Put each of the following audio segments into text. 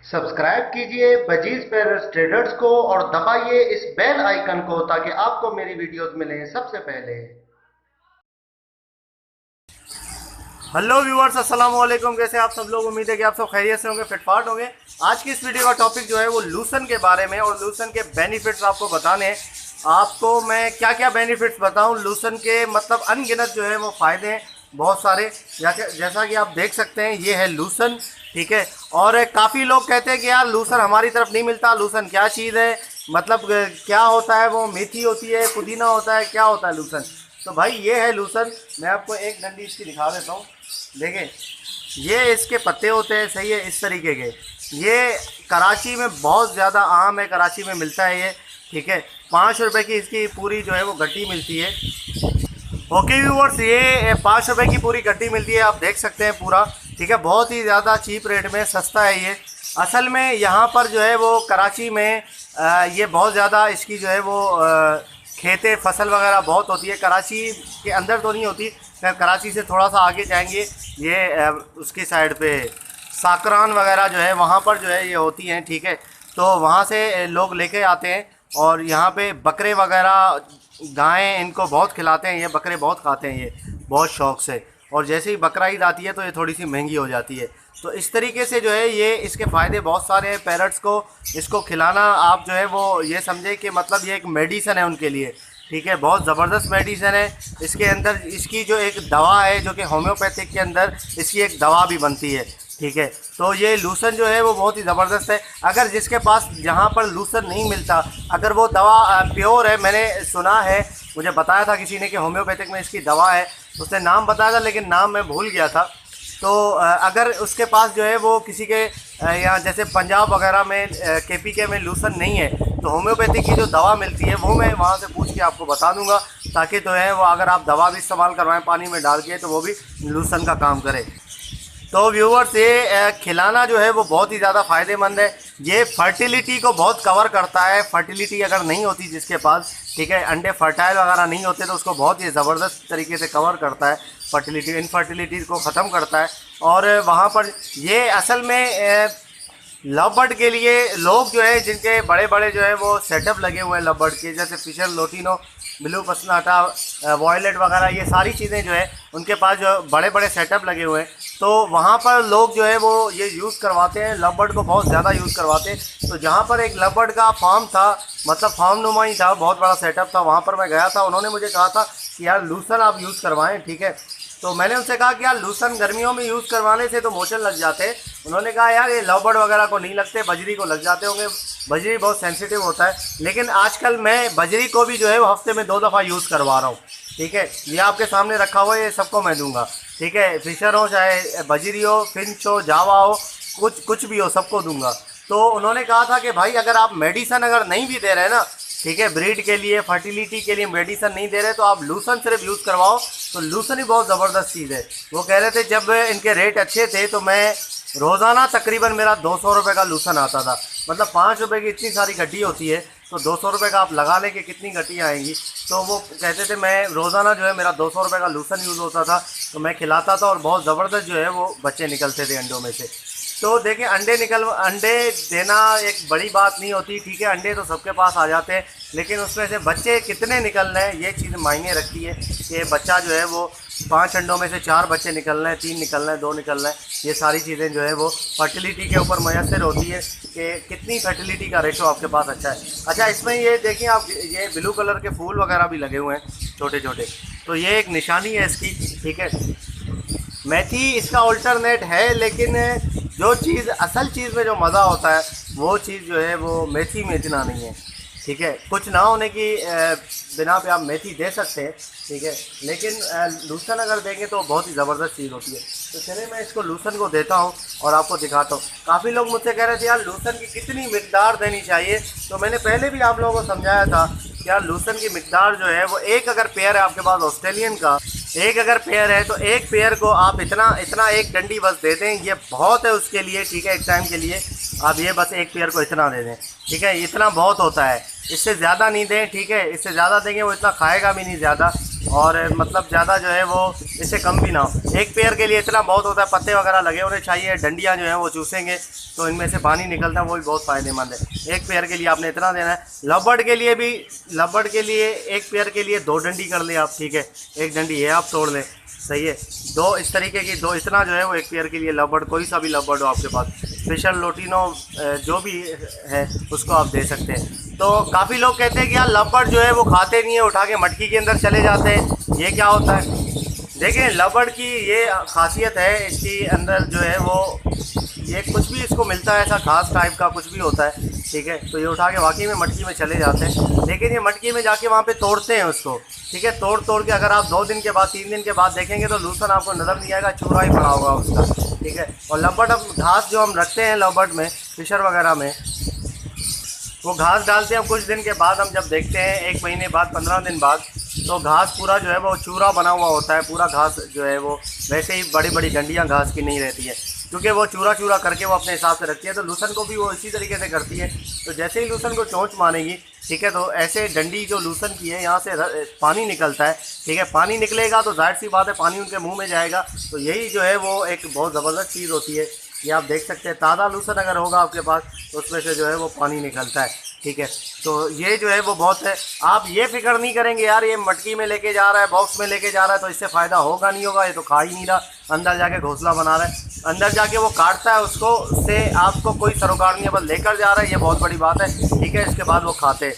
Subscribe कीजिए budgies पेरस traders को और दबाइए इस बेल आइकन को ताकि आपको मेरी वीडियोस मिलें सबसे पहले। हेलो व्यूअर्स, अस्सलाम वालेकुम। कैसे आप सब लोग? उम्मीद है कि आप सब खैरियत से होंगे, फिटफाट होंगे। आज की इस वीडियो का टॉपिक जो है वो लूसन के बारे में और लूसन के बेनिफिट्स आपको बताने हैं। आपको मैं क्या क्या बेनिफिट्स बताऊं लूसन के, मतलब अनगिनत जो है वो फ़ायदे हैं बहुत सारे। जैसा कि आप देख सकते हैं ये है लूसन, ठीक है। और काफ़ी लोग कहते हैं कि यार लूसन हमारी तरफ नहीं मिलता, लूसन क्या चीज़ है, मतलब क्या होता है, वो मेथी होती है, पुदीना होता है, क्या होता है लूसन। तो भाई ये है लूसन। मैं आपको एक डंडी इसकी दिखा देता हूँ, देखें। ये इसके पत्ते होते हैं, सही है, इस तरीके के। ये कराची में बहुत ज़्यादा आम है, कराची में मिलता है ये, ठीक है। 5 रुपए की इसकी पूरी जो है वो गड्डी मिलती है। ओके व्यूअर्स, ये 5 रुपए की पूरी गड्डी मिलती है, आप देख सकते हैं पूरा, ठीक है। बहुत ही ज़्यादा चीप रेट में सस्ता है ये। असल में यहाँ पर जो है वो कराची में ये बहुत ज़्यादा इसकी जो है वो खेतें फसल वगैरह बहुत होती है। कराची के अंदर तो नहीं होती, कराची से थोड़ा सा आगे जाएंगे ये उसकी साइड पे साकरान वगैरह जो है वहाँ पर जो है ये होती हैं, ठीक है। तो वहाँ से लोग लेके आते हैं और यहाँ पे बकरे वगैरह गायें इनको बहुत खिलाते हैं, ये बकरे बहुत खाते हैं ये बहुत शौक़ से। और जैसे ही बकरा ईद आती है तो ये थोड़ी सी महंगी हो जाती है। तो इस तरीके से जो है ये इसके फ़ायदे बहुत सारे हैं। पैरट्स को इसको खिलाना आप जो है वो ये समझे कि मतलब ये एक मेडिसन है उनके लिए, ठीक है। बहुत ज़बरदस्त मेडिसन है। इसके अंदर इसकी जो एक दवा है जो कि होम्योपैथिक के अंदर इसकी एक दवा भी बनती है, ठीक है। तो ये लूसन जो है वो बहुत ही ज़बरदस्त है। अगर जिसके पास जहाँ पर लूसन नहीं मिलता, अगर वो दवा प्योर है, मैंने सुना है, मुझे बताया था किसी ने कि होम्योपैथिक में इसकी दवा है, उसने नाम बताया था लेकिन नाम मैं भूल गया था। तो अगर उसके पास जो है वो किसी के यहाँ जैसे पंजाब वगैरह में KPK में लूसन नहीं है तो होम्योपैथिक की जो दवा मिलती है वो मैं वहाँ से पूछ के आपको बता दूंगा, ताकि जो है वो अगर आप दवा भी इस्तेमाल करवाएं पानी में डाल के तो वो भी लूसन का काम करे। तो व्यूअर्स, ये खिलाना जो है वो बहुत ही ज़्यादा फ़ायदेमंद है। ये फर्टिलिटी को बहुत कवर करता है। फर्टिलिटी अगर नहीं होती जिसके पास, ठीक है, अंडे फर्टाइल वगैरह नहीं होते तो उसको बहुत ही ज़बरदस्त तरीके से कवर करता है। फर्टिलिटी, इनफर्टिलिटी को ख़त्म करता है। और वहाँ पर ये असल में लव बर्ड के लिए लोग जो है जिनके बड़े बड़े जो है वो सेटअप लगे हुए हैं लव बर्ड के, जैसे फिशर लोटिनो, ब्लू पसनाटा, वॉयलेट वगैरह, ये सारी चीज़ें जो है उनके पास जो बड़े बड़े सेटअप लगे हुए हैं, तो वहाँ पर लोग जो है वो ये यूज़ करवाते हैं, लव बर्ड को बहुत ज़्यादा यूज़ करवाते हैं। तो जहाँ पर एक लव बर्ड का फार्म था, मतलब फार्म नुमा ही था, बहुत बड़ा सेटअप था, वहाँ पर मैं गया था। उन्होंने मुझे कहा था कि यार लूसन आप यूज़ करवाएं, ठीक है। तो मैंने उनसे कहा कि यार लूसन गर्मियों में यूज़ करवाने से तो मोशन लग जाते हैं। उन्होंने कहा यार ये लव बर्ड वगैरह को नहीं लगते, बजरी को लग जाते होंगे, बजरी बहुत सेंसिटिव होता है। लेकिन आजकल मैं बजरी को भी जो है वो हफ्ते में 2 दफ़ा यूज़ करवा रहा हूँ, ठीक है। ये आपके सामने रखा हुआ है, ये सबको मैं दूंगा, ठीक है। फिशर हो, चाहे बजरी हो, फिंच हो, जावा हो, कुछ भी हो, सबको दूंगा। तो उन्होंने कहा था कि भाई अगर आप मेडिसन अगर नहीं भी दे रहे ना, ठीक है, ब्रीड के लिए, फर्टिलिटी के लिए मेडिसन नहीं दे रहे तो आप लूसन सिर्फ यूज़ करवाओ, तो लूसन ही बहुत ज़बरदस्त चीज़ है। वो कह रहे थे जब इनके रेट अच्छे थे तो मैं रोज़ाना तकरीबन मेरा 200 रुपये का लूसन आता था। मतलब 5 रुपये की इतनी सारी गड्डी होती है तो 200 रुपये का आप लगा लें कि कितनी गड्डियाँ आएंगी। तो वो कहते थे मैं रोज़ाना जो है मेरा 200 रुपये का लूसन यूज़ होता था, तो मैं खिलाता था और बहुत ज़बरदस्त जो है वो बच्चे निकलते थे अंडों में से। तो देखिए अंडे देना एक बड़ी बात नहीं होती, ठीक है। अंडे तो सबके पास आ जाते हैं, लेकिन उसमें से बच्चे कितने निकल रहे हैं ये चीज़ मायने रखती है कि बच्चा जो है वो 5 अंडों में से 4 बच्चे निकल रहे हैं, 3 निकल रहे हैं, 2 निकल रहे हैं। ये सारी चीज़ें जो है वो फर्टिलिटी के ऊपर मुयसर होती है कि कितनी फर्टिलिटी का रेशो आपके पास अच्छा है। अच्छा, इसमें ये देखिए आप, ये ब्लू कलर के फूल वगैरह भी लगे हुए हैं छोटे छोटे, तो ये एक निशानी है इसकी, ठीक है। मेथी इसका अल्टरनेट है, लेकिन जो चीज़ असल चीज़ में जो मज़ा होता है वो चीज़ जो है वो मेथी में इतना नहीं है, ठीक है। कुछ ना होने की बिना पे आप मेथी दे सकते हैं, ठीक है, लेकिन लूसन अगर देंगे तो बहुत ही ज़बरदस्त चीज़ होती है। तो चलिए मैं इसको लूसन को देता हूँ और आपको दिखाता हूँ। काफ़ी लोग मुझसे कह रहे थे यार लूसन की कितनी मिकदार देनी चाहिए, तो मैंने पहले भी आप लोगों को समझाया था कि यार लूसन की मिकदार जो है वो, एक अगर पेयर है आपके पास ऑस्ट्रेलियन का, एक अगर पेयर है तो एक पेयर को आप इतना एक डंडी बस दे दें, ये बहुत है उसके लिए, ठीक है। एक टाइम के लिए आप ये बस एक पेयर को इतना दे दें, ठीक है, इतना बहुत होता है, इससे ज़्यादा नहीं दें, ठीक है। इससे ज़्यादा देंगे वो इतना खाएगा भी नहीं ज़्यादा, और मतलब ज़्यादा जो है वो इससे कम भी ना हो। एक पेयर के लिए इतना बहुत होता है, पत्ते वगैरह लगे होने चाहिए, डंडियाँ जो हैं वो चूसेंगे तो इनमें से पानी निकलता है, वो भी बहुत फ़ायदेमंद है। एक पेयर के लिए आपने इतना देना है। लबड़ के लिए भी, लबड़ के लिए एक पेयर के लिए 2 डंडी कर लें आप, ठीक है, एक डंडी है आप तोड़ लें, सही है। 2 इस तरीके की, 2 इतना जो है वो एक पेयर के लिए लबड़, कोई सा भी लबड़ हो आपके पास, स्पेशल लोटिनो जो भी है उसको आप दे सकते हैं। तो काफ़ी लोग कहते हैं कि यार लबड़ जो है वो खाते नहीं है, उठा के मटकी के अंदर चले जाते हैं, ये क्या होता है? देखिए लबड़ की ये खासियत है, इसके अंदर जो है वो ये कुछ भी इसको मिलता है, ऐसा घास टाइप का कुछ भी होता है, ठीक है। तो ये उठा के वाकई में मटकी में चले जाते हैं, लेकिन ये मटकी में जाके वहाँ पे तोड़ते हैं उसको, ठीक है। तोड़ के अगर आप 2 दिन के बाद 3 दिन के बाद देखेंगे तो लूसन आपको नज़र नहीं आएगा, चूरा ही पड़ा होगा उसका, ठीक है। और लबड़, अब घास जो हम रखते हैं लबड़ में, फिशर वगैरह में, वो घास डालते हैं। कुछ दिन के बाद हम जब देखते हैं 1 महीने बाद, 15 दिन बाद, तो घास पूरा जो है वो चूरा बना हुआ होता है, पूरा घास जो है वो वैसे ही बड़ी बड़ी डंडियाँ घास की नहीं रहती है, क्योंकि वो चूरा करके वो अपने हिसाब से रखती है। तो लूसन को भी वो इसी तरीके से करती है। तो जैसे ही लूसन को चोंच मारेगी, ठीक है, तो ऐसे डंडी जो लूसन की है यहाँ से पानी निकलता है, ठीक है। पानी निकलेगा तो जाहिर सी बात है पानी उनके मुंह में जाएगा, तो यही जो है वो एक बहुत ज़बरदस्त चीज़ होती है। ये आप देख सकते हैं, ताज़ा लूसन अगर होगा आपके पास तो उसमें से जो है वो पानी निकलता है, ठीक है। तो ये जो है वो बहुत है। आप ये फिक्र नहीं करेंगे यार ये मटकी में लेके जा रहा है, बॉक्स में लेके जा रहा है तो इससे फ़ायदा होगा नहीं होगा, ये तो खा ही नहीं रहा, अंदर जाके घोंसला बना रहा है, अंदर जाके वो काटता है उसको, उससे आपको कोई सरोकार नहीं है, बस लेकर जा रहा है, ये बहुत बड़ी बात है, ठीक है। इसके बाद वो खाते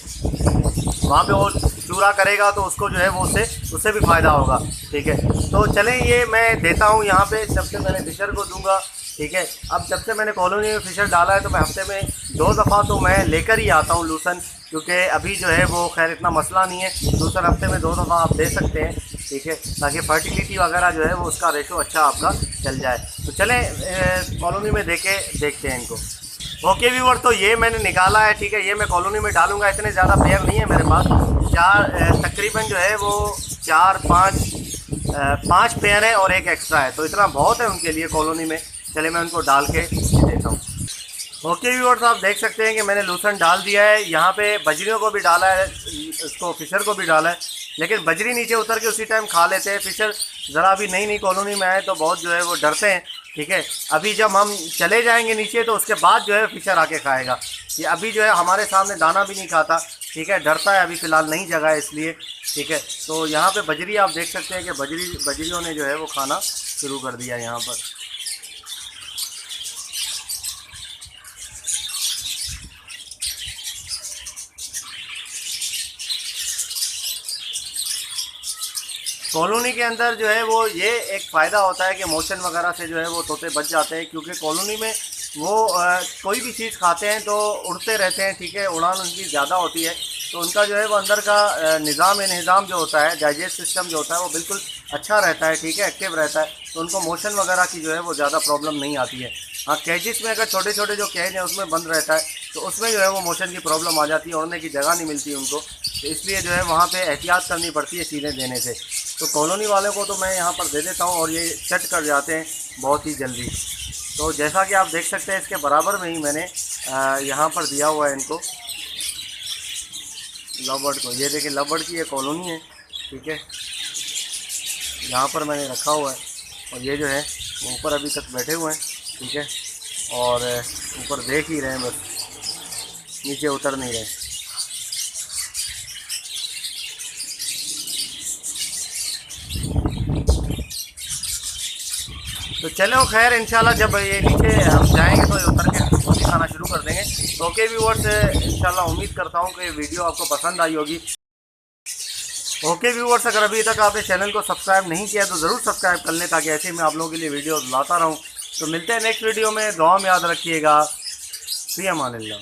वहाँ पे वो चूरा करेगा तो उसको जो है वो उससे भी फ़ायदा होगा, ठीक है। तो चलें ये मैं देता हूँ यहाँ पे, सबसे पहले फिशर को दूंगा, ठीक है। अब जब से मैंने कॉलोनी में फिशर डाला है तो मैं हफ्ते में 2 दफ़ा तो मैं लेकर ही आता हूँ लूसन, क्योंकि अभी जो है वो खैर इतना मसला नहीं है, लूसन हफ्ते में 2 दफ़ा आप दे सकते हैं, ठीक है, ताकि फर्टिलिटी वगैरह जो है वो उसका रेशो अच्छा आपका चल जाए। तो चलें कॉलोनी में देखते हैं इनको। ओके व्यूअर, तो ये मैंने निकाला है, ठीक है, ये मैं कॉलोनी में डालूंगा। इतने ज़्यादा पेयर नहीं है मेरे पास, तकरीबन जो है वो 5 पेयर है और 1 एक्स्ट्रा है, तो इतना बहुत है उनके लिए कॉलोनी में। चले मैं उनको डाल के देता हूँ। ओके व्यूअर्स, आप देख सकते हैं कि मैंने लूसन डाल दिया है, यहाँ पे बजरियों को भी डाला है, इसको फिशर को भी डाला है, लेकिन बजरी नीचे उतर के उसी टाइम खा लेते हैं। फिशर ज़रा अभी नई कॉलोनी में आए तो बहुत जो है वो डरते हैं, ठीक है। अभी जब हम चले जाएंगे नीचे तो उसके बाद जो है फिशर आके खाएगा। ये अभी जो है हमारे सामने दाना भी नहीं खाता, ठीक है, डरता है, अभी फ़िलहाल नई जगह है इसलिए, ठीक है। तो यहाँ पे बजरी आप देख सकते हैं कि बजरियों ने जो है वो खाना शुरू कर दिया यहाँ पर। कॉलोनी के अंदर जो है वो ये एक फ़ायदा होता है कि मोशन वगैरह से जो है वो तोते बच जाते हैं, क्योंकि कॉलोनी में वो कोई भी चीज़ खाते हैं तो उड़ते रहते हैं, ठीक है, उड़ान उनकी ज़्यादा होती है, तो उनका जो है वो अंदर का निज़ाम जो होता है, डाइजेस्ट सिस्टम जो होता है वो बिल्कुल अच्छा रहता है, ठीक है, एक्टिव रहता है, तो उनको मोशन वगैरह की जो है वो ज़्यादा प्रॉब्लम नहीं आती है। हाँ, कैजिस में अगर छोटे छोटे जो कैज हैं उसमें बंद रहता है तो उसमें जो है वो मोशन की प्रॉब्लम आ जाती है, उड़ने की जगह नहीं मिलती उनको, तो इसलिए जो है वहाँ पे एहतियात करनी पड़ती है चीज़ें देने से। तो कॉलोनी वालों को तो मैं यहाँ पर दे देता हूँ और ये चट कर जाते हैं बहुत ही जल्दी। तो जैसा कि आप देख सकते हैं इसके बराबर में ही मैंने यहाँ पर दिया हुआ है इनको, लबड़ को। ये देखिए लबड़ की ये कॉलोनी है, ठीक है, यहाँ पर मैंने रखा हुआ है और ये जो है ऊपर अभी तक बैठे हुए हैं, ठीक है, और ऊपर देख ही रहे हैं, बस नीचे उतर नहीं रहे। तो चलो खैर इंशाल्लाह जब ये नीचे हम जाएंगे तो ये उतर के खुद ही खाना शुरू कर देंगे। तो ओके व्यूअर्स, इंशाल्लाह उम्मीद करता हूँ कि वीडियो आपको पसंद आई होगी। ओके व्यूअर्स, अगर अभी तक आपने चैनल को सब्सक्राइब नहीं किया तो ज़रूर सब्सक्राइब कर लें, ताकि ऐसे ही मैं आप लोगों के लिए वीडियो लाता रहूँ। तो मिलते हैं नेक्स्ट वीडियो में, दुआ में याद रखिएगा। फ़ी अमानिल्लाह।